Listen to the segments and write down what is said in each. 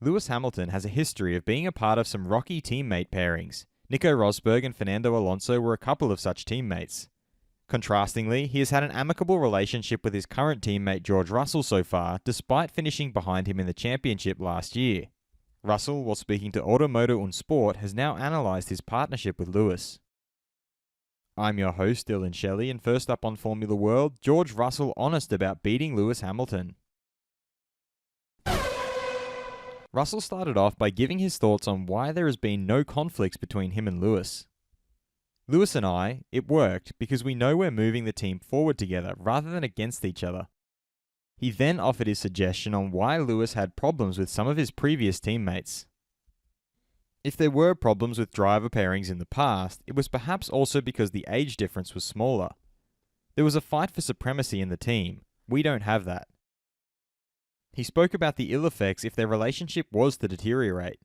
Lewis Hamilton has a history of being a part of some rocky teammate pairings. Nico Rosberg and Fernando Alonso were a couple of such teammates. Contrastingly, he has had an amicable relationship with his current teammate George Russell so far, despite finishing behind him in the championship last year. Russell, while speaking to Automoto und Sport, has now analysed his partnership with Lewis. I'm your host, Dillon Shelley, and first up on Formula World, George Russell honest about beating Lewis Hamilton. Russell started off by giving his thoughts on why there has been no conflicts between him and Lewis. Lewis and I, it worked because we know we're moving the team forward together rather than against each other. He then offered his suggestion on why Lewis had problems with some of his previous teammates. If there were problems with driver pairings in the past, it was perhaps also because the age difference was smaller. There was a fight for supremacy in the team. We don't have that. He spoke about the ill effects if their relationship was to deteriorate.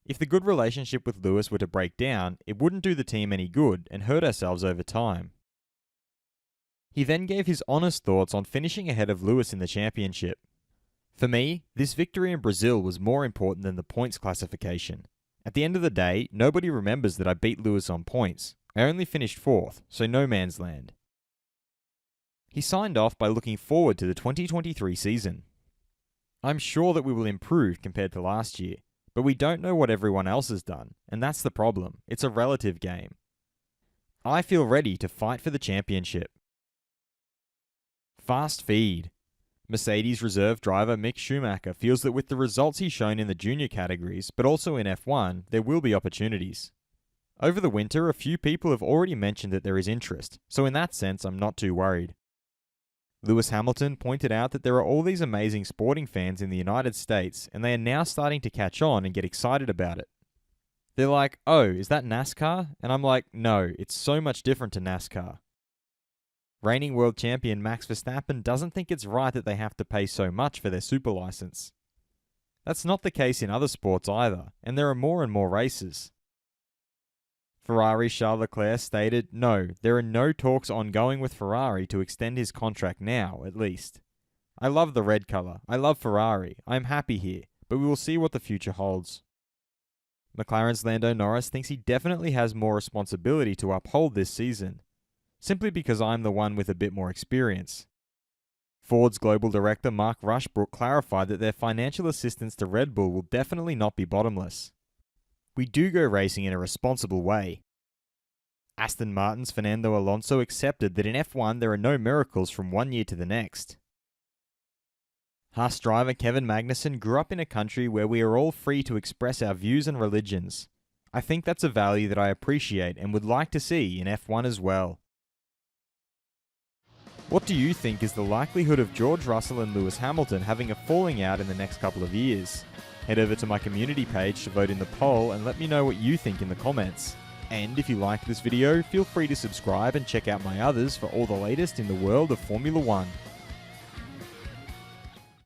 If the good relationship with Lewis were to break down, it wouldn't do the team any good and hurt ourselves over time. He then gave his honest thoughts on finishing ahead of Lewis in the championship. For me, this victory in Brazil was more important than the points classification. At the end of the day, nobody remembers that I beat Lewis on points. I only finished 4th, so no man's land. He signed off by looking forward to the 2023 season. I'm sure that we will improve compared to last year, but we don't know what everyone else has done, and that's the problem. It's a relative game. I feel ready to fight for the championship. Fast feed. Mercedes reserve driver Mick Schumacher feels that with the results he's shown in the junior categories, but also in F1, there will be opportunities. Over the winter, a few people have already mentioned that there is interest, so in that sense, I'm not too worried. Lewis Hamilton pointed out that there are all these amazing sporting fans in the United States, and they are now starting to catch on and get excited about it. They're like, oh, is that NASCAR? And I'm like, no, it's so much different to NASCAR. Reigning world champion Max Verstappen doesn't think it's right that they have to pay so much for their super license. That's not the case in other sports either, and there are more and more races. Ferrari's Charles Leclerc stated, no, there are no talks ongoing with Ferrari to extend his contract now, at least. I love the red colour. I love Ferrari. I am happy here, but we will see what the future holds. McLaren's Lando Norris thinks he definitely has more responsibility to uphold this season, simply because I'm the one with a bit more experience. Ford's global director Mark Rushbrook clarified that their financial assistance to Red Bull will definitely not be bottomless. We do go racing in a responsible way. Aston Martin's Fernando Alonso accepted that in F1 there are no miracles from one year to the next. Haas driver Kevin Magnussen grew up in a country where we are all free to express our views and religions. I think that's a value that I appreciate and would like to see in F1 as well. What do you think is the likelihood of George Russell and Lewis Hamilton having a falling out in the next couple of years? Head over to my community page to vote in the poll and let me know what you think in the comments. And if you liked this video, feel free to subscribe and check out my others for all the latest in the world of Formula 1.